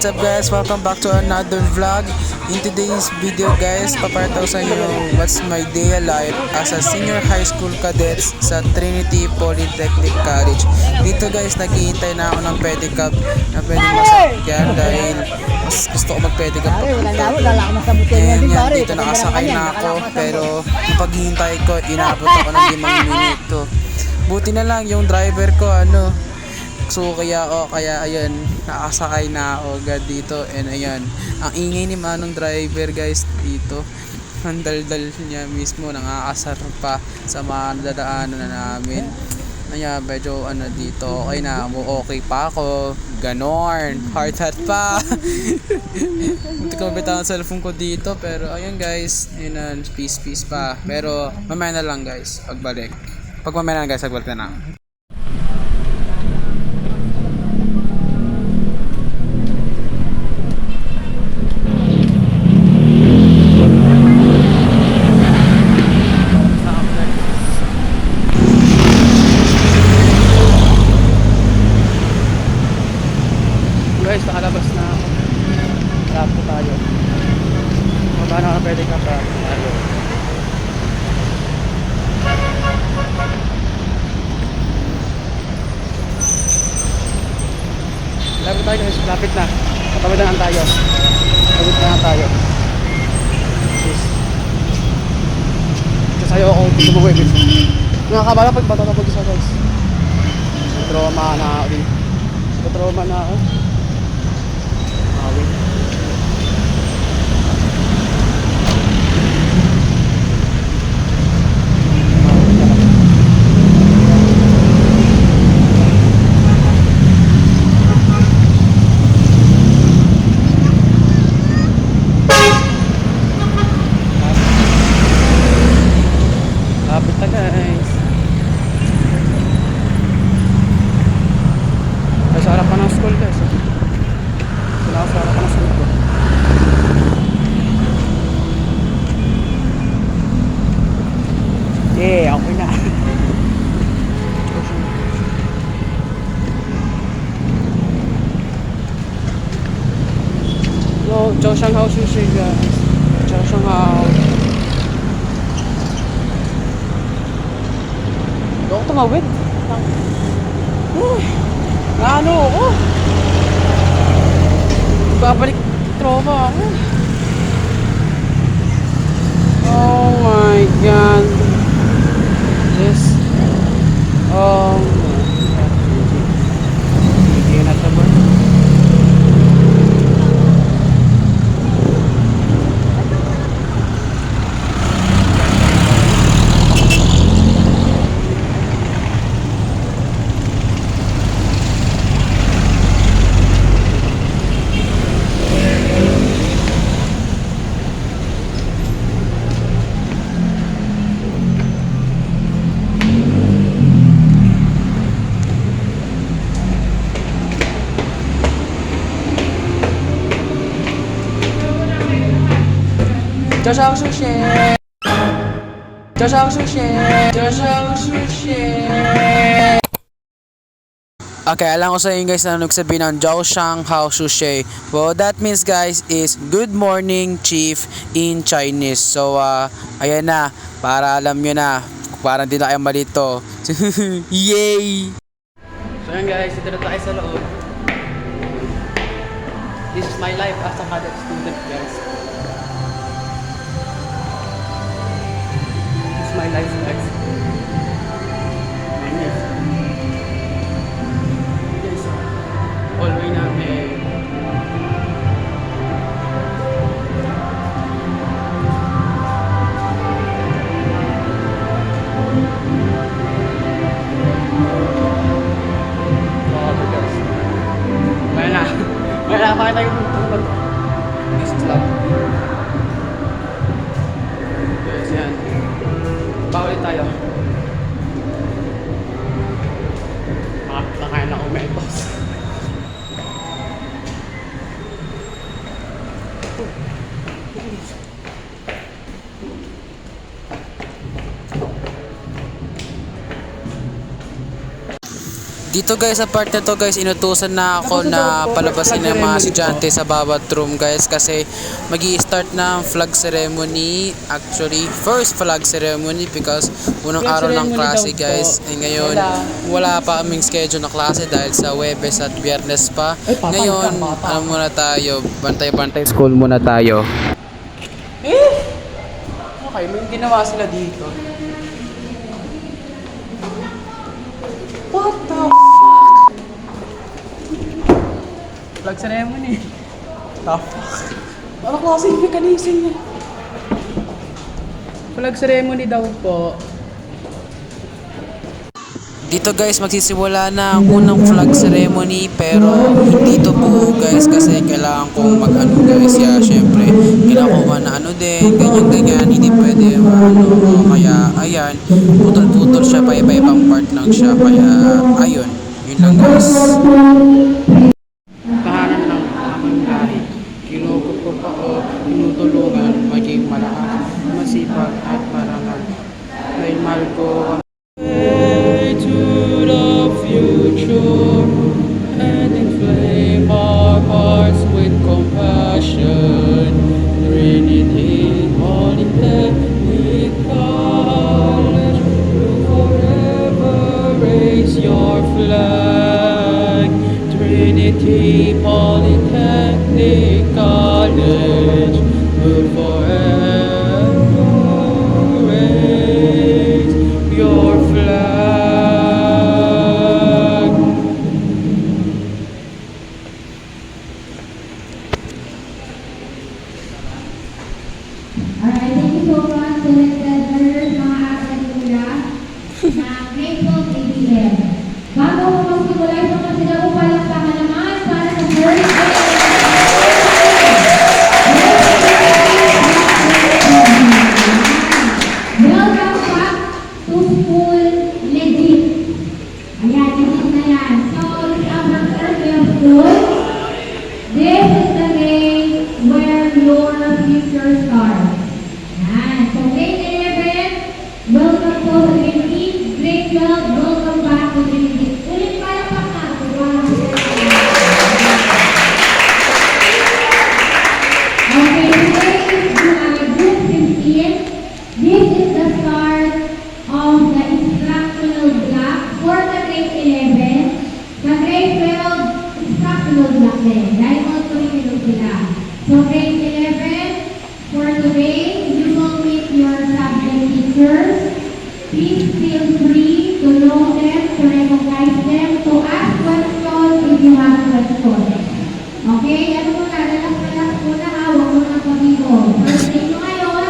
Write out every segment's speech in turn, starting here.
What's up guys? Welcome back to another vlog. In today's video guys, paparato sa inyo what's my day life as a senior high school cadets sa Trinity Polytechnic College. Dito guys, naghihintay na ako ng pedicab na pwede masakyan dahil mas gusto ko mag-pedicab and yan, dito nakasakay na ako pero yung paghihintay ko, inabot ako ng 5 minuto. Buti na lang yung driver ko so kaya ayun, nakasakay na ako agad dito and ayan, ang ingay ni manong driver guys dito. Ang daldal niya mismo, nakakasar pa sa mga nadadaanan na namin. Ayan, medyo dito, okay na, okay pa ako, ganon, hard hat pa. Hindi ko mabitawan ang cellphone ko dito, pero ayun guys, yun, peace pa. Pero mamaya na lang guys, pagbalik. Pag mamaya na lang guys, pagbalik na. Guys, nakalabas na ako. Lapto tayo. Paano ka pwede ka pa tayo? Lapit tayo guys, lapit na. Patawid na tayo. Patawid na tayo. Kasayo ako dito mo guys. Nakakabala pag bato na pag-isa guys. Trauma na ako din. Trauma na ako. Lapit na guys. Sa harapan ng school guys. Sa harapan ng school ko. Okay na. So, Jiaoshanghao Sushi guys. Jiaoshanghao. Huwag ako tumawid. Ako. Babalik tropa ako. Oh my god. This. Oh my god. Hindi na ito ba? Jiaoshanghao Sushi. Jiaoshanghao Sushi. Jiaoshanghao Sushi. Okay, alam ko sa inyo guys na nagsabi ng Jiaoshanghao Sushi. Well, that means guys is good morning chief in Chinese. So, ayan na, para alam nyo na, parang di na kayo malito. Yay! So ayan guys, ito na tayo sa loob. This is my life as a cadet student guys. My life next. Yes. Hallway namin. Wala pa tayo ng this is love. Yes, yan. Bawal tayo. Dito guys, sa part na to guys, inutusan na ako na palabasin ng mga estudyante sa bawat room guys kasi magi-start na ang flag ceremony. Actually, first flag ceremony because unang araw ng klase guys. Ngayon, wala pa kaming schedule na klase dahil sa Webes at Biyernes pa. Ngayon, ano muna tayo, bantay-bantay school muna tayo. Okay, may ginawa sila dito. What the fuck? Flag ceremony. The fuck? Ano klaseng mechanism niya? Flag ceremony daw po. Dito guys, magsisimula na ang unang flag ceremony pero hindi to buo guys kasi kailangan kong mag-ano guys. Syempre, kailangan na ano din, ganyan-ganyan, hindi pwede kaya ayan, putol-putol siya, pa iba-ibang part lang siya, kaya ayun, yun lang guys. Tahanan ng aming lahi. Kinukot ko pa o tinutulungan maging malakas, masipag at marangal. Dahil mahal ko to the future and inflame our hearts with compassion. Trinity Polytechnic College will forever raise your flag. Trinity Polytechnic College will forever raise your flag. Alright, thank you so much, selected learners, mga akademya na Grateful ABM. Bago ko magsimula, isang masigaw palakpakan naman para sa first Welcome back to school legit. Ayan, legit na yan. So, it's our first day of school. This is the day where your future starts. Yan. So, grade 11, welcome po sa grade 8. Grade 12, welcome back to grade 8. Ulit palakpakan. Okay, today is group 15. This is the start of the instructional block for the grade 11. Sa grade 12, instructional block din. Dahil all curriculum sila. So, grade 11, for today, you will meet your subject teachers. Please feel free to know them, to recognize them, to ask questions if you have questions. Okay? Ano muna, relax muna ha, huwag mo nang pabigo. First day nyo ngayon,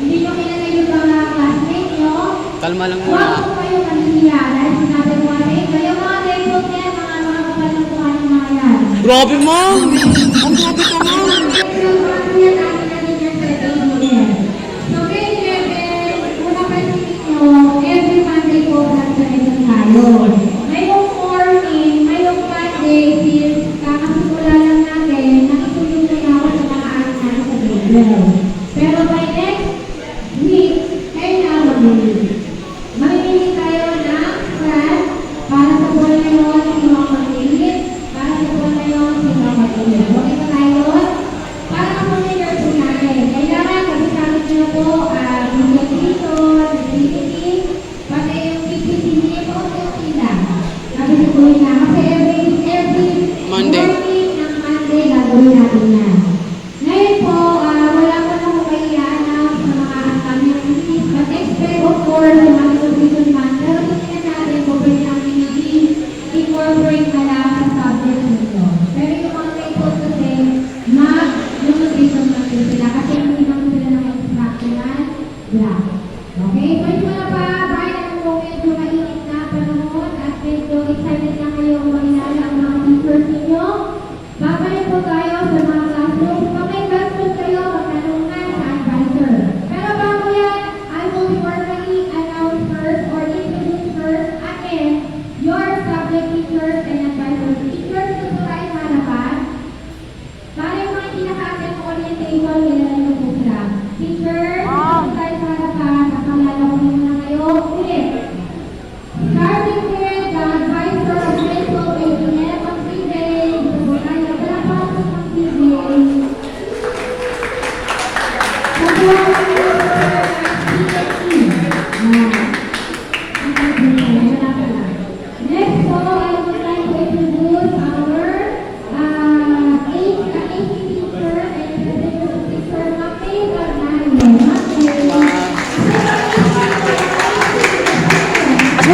hindi nyo kilala yung mga classmate nyo. Kalma lang Huwag muna. po kayo kanila dahil sinabi ko kasi, kayo mga grateful yan, mga kapal ng kuha ng mga yan. Grabe ma'am! Ang grabe ka ma'am! Every Monday po nagsasalit tayo. Ngayong morning, ngayong Monday, since kakasimula lang natin, nakitulong na ako sa mga anak natin sa Google. Pero by next week, kayo na mag-release. Mamimili tayo ng class para sa buwan na yun, sino ang mag-release, para sa buwan na yun, sino ang mag-release. Okay ba tayo? Para ka-familiar po natin. Kailangan, kabisagot nyo po, communication, activity, pati yung PPCD po, sila. Kabisituin na. Kasi every Monday. morning ng Monday, gagawin natin yan. Ngayon po, wala pa na po kailangan sa mga kami but expect of course, sa mga condition man, pero tingnan natin kung pwede namin i-incorporate na lang sa subject nito. Pero yung mga people kasi, mag-nutrition natin sila kasi hindi naman sila na mag-fractional block. Okay? Pwede mo na ba, Brian, ang moment yung mainit na panahon at medyo excited na kayo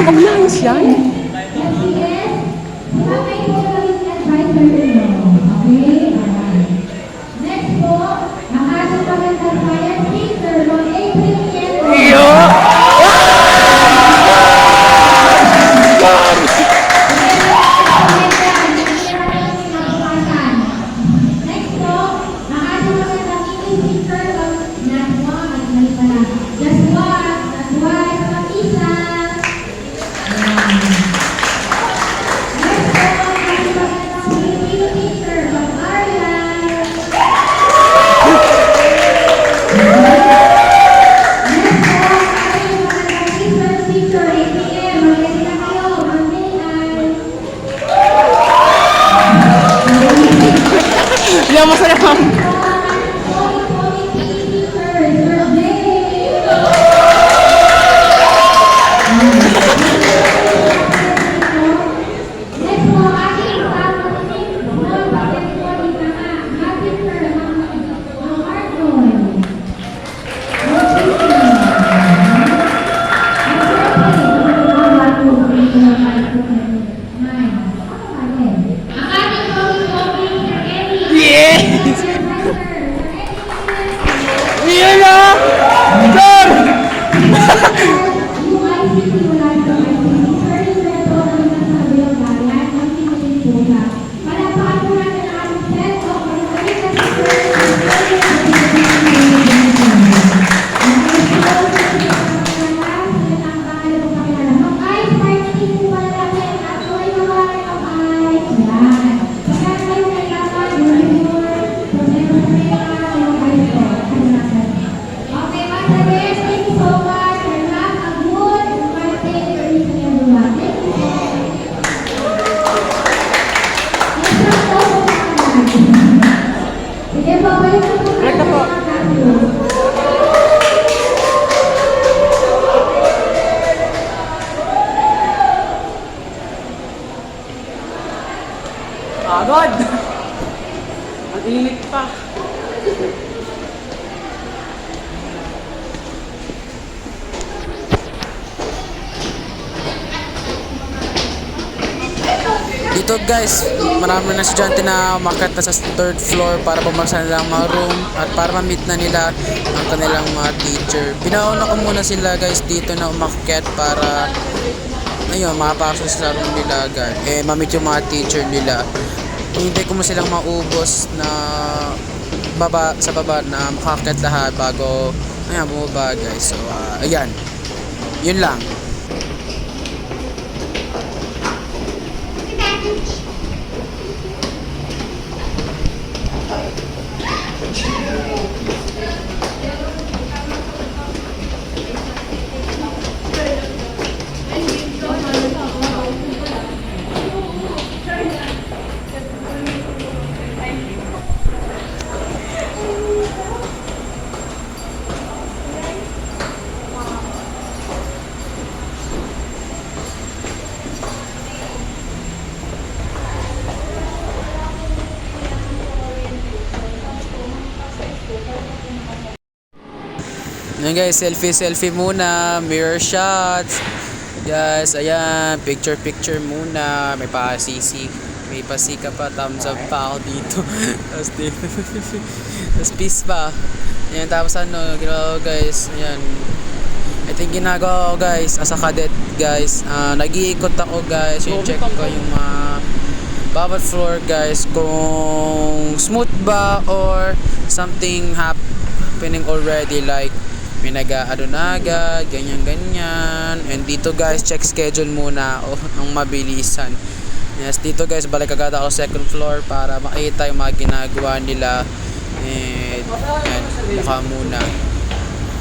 mag-nice yan. Yes, wala kayo po maging advisor ninyo. Okay? Alright. Next po, ang ating magandang science teacher, Ma'am April Nieto. Next po, ang ating magandang English teacher, Naswa, at mali pala. Naswa, Ma'am Isa. Next po, ang ating magandang Filipino teacher, Ma'am Arlan. Next po, ang ating magandang research teacher, ATM. Mag-ready na kayo, Ma'am Milan. Yan, masaya ka. Yes! Yan na! Sir! Okay, Master Des, thank you so much. And have a good birthday for each and everyone. Thank you. Next round po po natin. Sige po, balik na po tayo sa mga classroom. Agad! Ang init pa. Dito guys, marami na estudyante na umakyat na sa third floor para pumasok na lang mga room at para ma-meet na nila ang kanilang mga teacher. Pinauna ko muna sila guys dito na umakyat para ayun, makapasok sa room nila agad. Ma-meet yung mga teacher nila. Hindi ko mo silang maubos na sa baba na makakyat lahat bago ayan, bumaba guys. So, ayan. Yun lang. Ayan guys, selfie muna, mirror shots. Guys, ayan, picture muna. May pasika pa, thumbs up pa ako dito. Tapos peace pa. Ayan, tapos ginawa ko guys, ayan. I think ginagawa ko guys, as a cadet guys, nag-iikot ako guys, yung check ko yung bawat floor guys, kung smooth ba or something happening already, like may nag-aado na agad, ganyan. And dito guys, check schedule muna ang mabilisan. Yes, dito guys, balik agad ako second floor para makita yung mga ginagawa nila. And yan, mukha muna.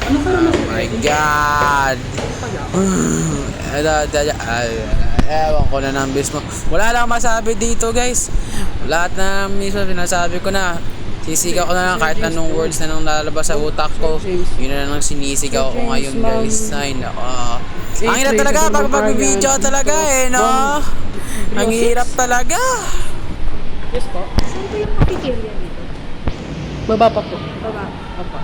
Oh my God! Ewan ko na ng mismo. Wala lang masabi dito guys. Lahat na mismo sinasabi ko na. Sisigaw ko na lang kahit anong words na nang lalabas sa utak ko. Yun na lang sinisigaw ko ngayon guys. Ay nako. Ang hirap talaga pag mag-video talaga no? Ang hirap talaga. Yes po. Saan po yung cafeteria dito? Baba pa po. Baba. Apa.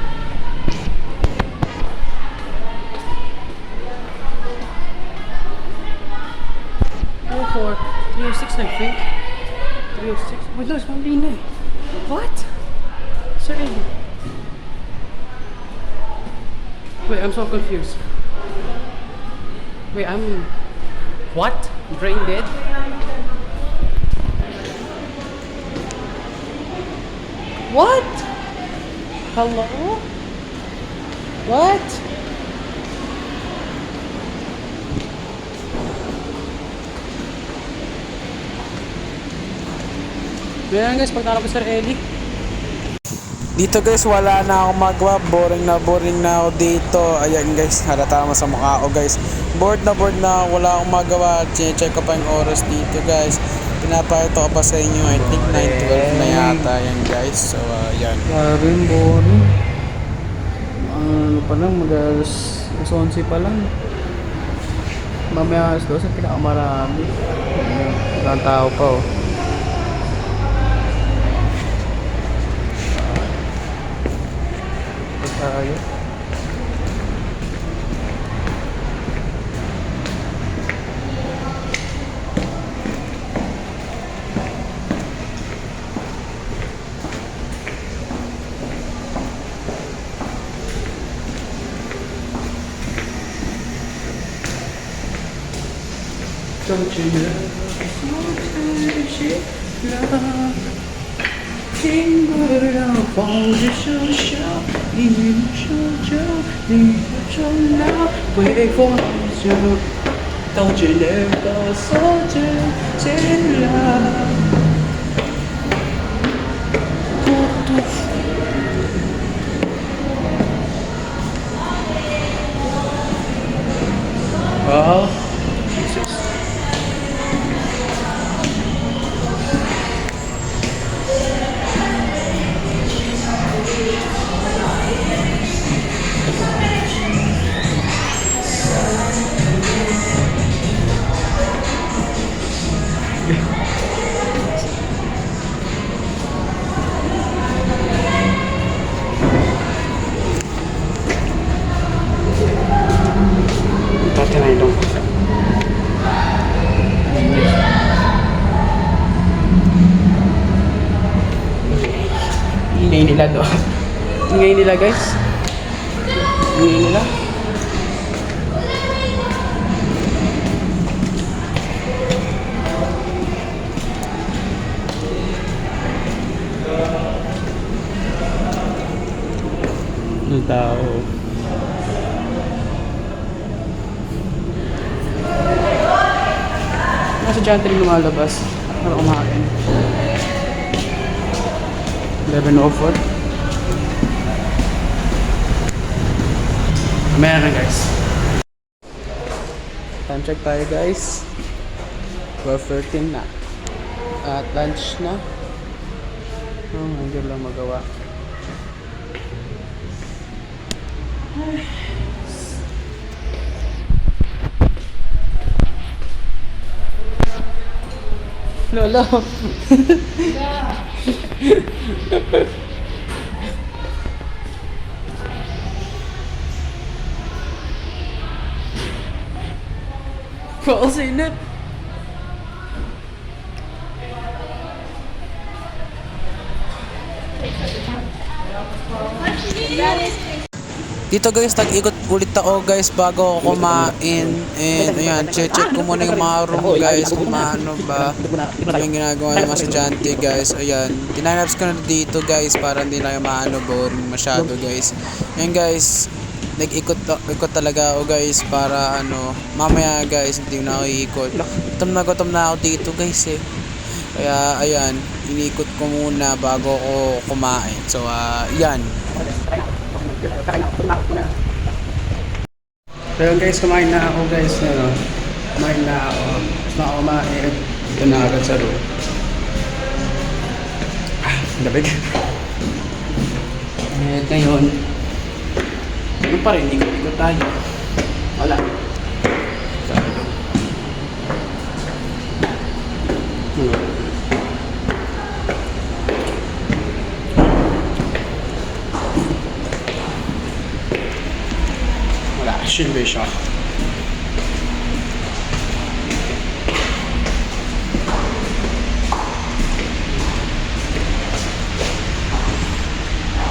304, 306 I think. 306. Wait, no, it's mali na eh. What? Sir Eddie. Wait, I'm so confused. Wait, I'm... What? Brain dead? What? Hello? What? Ganyan guys, pagtalo ko Sir Ellie. Dito guys, wala na akong magawa. Boring na ako dito. Ayan guys, halata mo sa mukha ko guys. Bored na ako. Wala akong magawa. Check ko pa yung oras dito guys. Pinapakita ko pa sa inyo. I think 9:12 na yata yan guys. So ayan. Grabe yung boring. Ano pa lang, mag-alas 11 pa lang. Mamaya alas 12, pinakamarami. Ilang tao pa oh. Tayo. Don't you know? Wait for you. Don't you never so to love. Oh, Jesus. Tatanay dong. Ingay nila doon. Ingay nila guys. Ingay nila. Ang tao. Nasa Jantry lumalabas para kumain. 11:04. Meron guys. Time check tayo guys. 12:13 na. At lunch na. Oh, hindi lang magawa. Lolo. Falls in it. Dito guys, tag-ikot ulit ako guys bago ako kumain. And ayan, check ko muna yung mga room guys kung maano ba yung ginagawa ng mga estudyante guys. Ayan, tinanapos ko na dito guys para hindi lang maano boring masyado guys. Ayan guys, nag-ikot talaga ako guys para ano, mamaya guys hindi na ako iikot. Gutom na ako dito guys eh. Kaya ayan, iniikot ko muna bago ako kumain. So ayan. Pero guys, kumain na ako guys. Ano, kumain na ako. Gusto na ako kumain. Ito na agad sa room. Labig. At ngayon, ano pa rin, ikot tayo. Wala. Wala, silbi siya.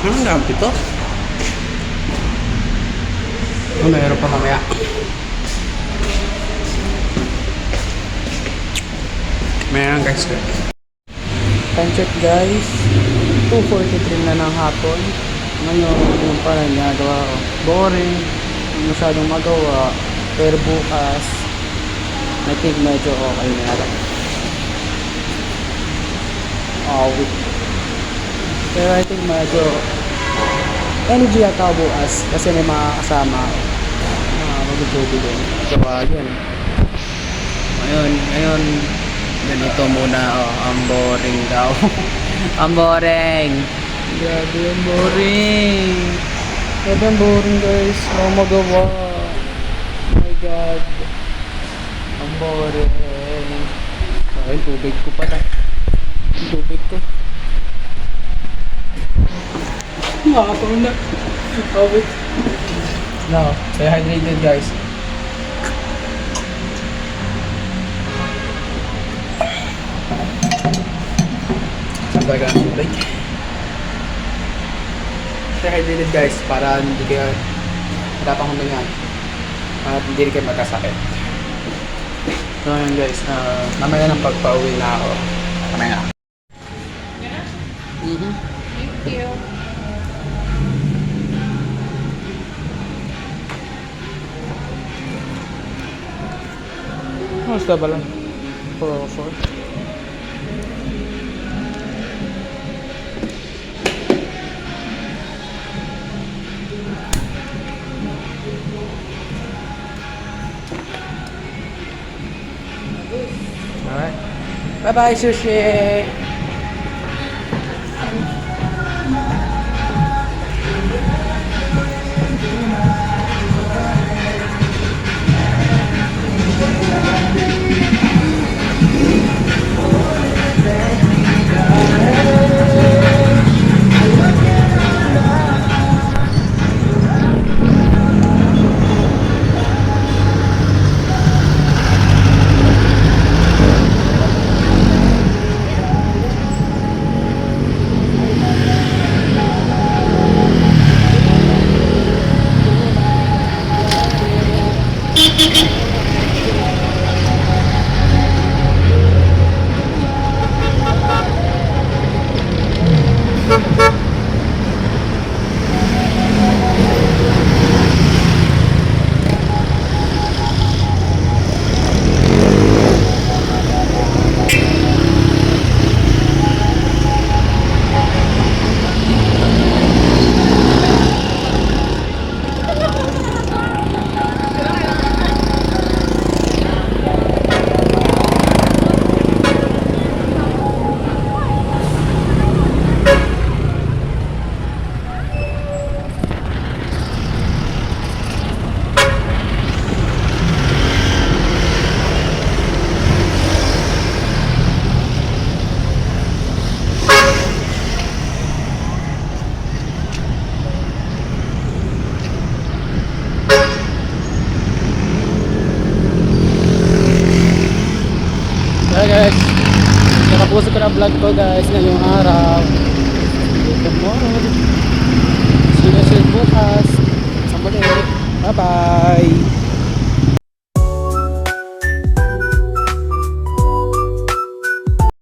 Anong gamit ito? Meron pa mamaya. Meron guys. Time check guys, 2:43 na ng hapon. Ngayon, yung pala ginagawa ko. Boring, hindi masyadong magawa. Pero bukas, I think medyo okay na natin. Wait. Pero I think medyo energy at ako bukas kasi may mga kasama ako. Mag-joby din. So, yun. Ngayon, ganito muna. Ang boring daw. Ang boring. Grabe, ang boring. Grabe, ang boring guys. Wala magawa. Oh my God. Ang boring. Ay, tubig ko pala. Tubig ko. Nakakatawa na. Wait. No, stay hydrated guys. Sabaga ang tubig. Stay hydrated guys para hindi kayo matapang humingan at hindi rin kayo magkasakit. So yun guys, mamaya ng pagpa-uwi na ako. Mamaya. Thank you. Basta ba lang? 404. Alright. Bye-bye, sushi! Hey guys, nakapuso ko na vlog ko guys ngayong araw. Tomorrow. See you soon bukas. Sa muli. Bye bye.